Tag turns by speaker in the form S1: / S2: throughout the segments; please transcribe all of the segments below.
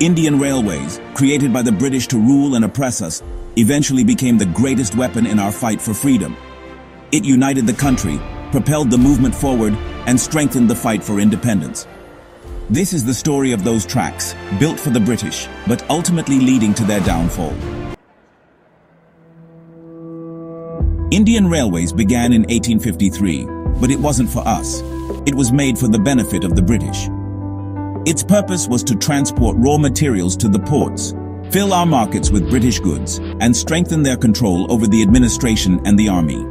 S1: Indian Railways, created by the British to rule and oppress us, eventually became the greatest weapon in our fight for freedom. It united the country, propelled the movement forward, and strengthened the fight for independence. This is the story of those tracks, built for the British, but ultimately leading to their downfall. Indian Railways began in 1853, but it wasn't for us. It was made for the benefit of the British. Its purpose was to transport raw materials to the ports, fill our markets with British goods, and strengthen their control over the administration and the army.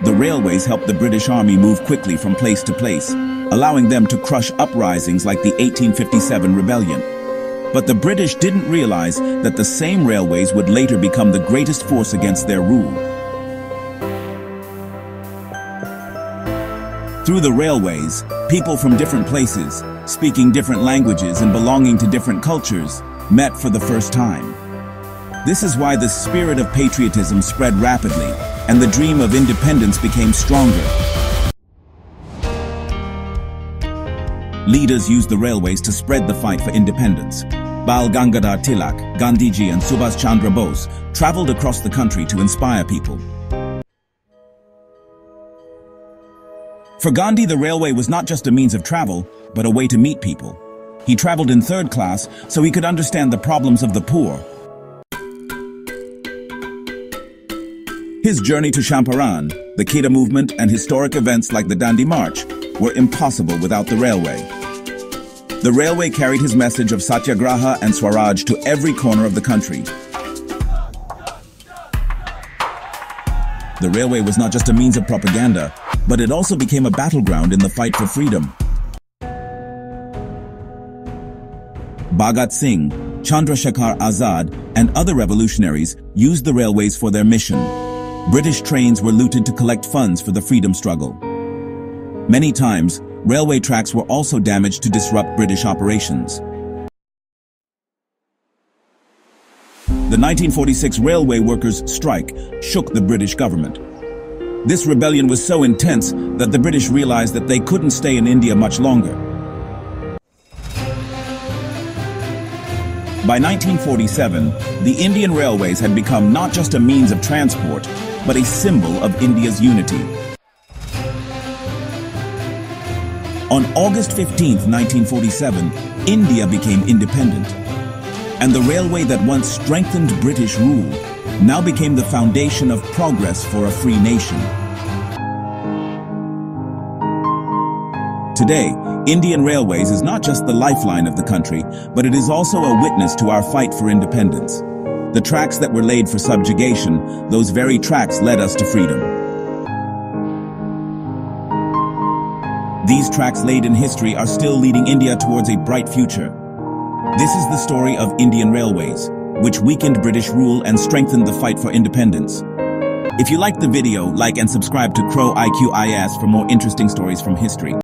S1: The railways helped the British Army move quickly from place to place, allowing them to crush uprisings like the 1857 rebellion. But the British didn't realize that the same railways would later become the greatest force against their rule. Through the railways, people from different places, speaking different languages and belonging to different cultures, met for the first time. This is why the spirit of patriotism spread rapidly, and the dream of independence became stronger. Leaders used the railways to spread the fight for independence. Bal Gangadhar Tilak, Gandhiji and Subhas Chandra Bose traveled across the country to inspire people. For Gandhi, the railway was not just a means of travel, but a way to meet people. He traveled in third class so he could understand the problems of the poor. His journey to Champaran, the Kheda movement, and historic events like the Dandi March were impossible without the railway. The railway carried his message of Satyagraha and Swaraj to every corner of the country. The railway was not just a means of propaganda, but it also became a battleground in the fight for freedom. Bhagat Singh, Chandrasekhar Azad, and other revolutionaries used the railways for their mission. British trains were looted to collect funds for the freedom struggle. Many times, railway tracks were also damaged to disrupt British operations. The 1946 railway workers' strike shook the British government. This rebellion was so intense that the British realized that they couldn't stay in India much longer. By 1947, the Indian Railways had become not just a means of transport, but a symbol of India's unity. On August 15, 1947, India became independent, and the railway that once strengthened British rule now became the foundation of progress for a free nation. Today, Indian Railways is not just the lifeline of the country, but it is also a witness to our fight for independence. The tracks that were laid for subjugation, those very tracks led us to freedom. These tracks laid in history are still leading India towards a bright future. This is the story of Indian Railways, which weakened British rule and strengthened the fight for independence. If you liked the video, like and subscribe to Crow IQIS for more interesting stories from history.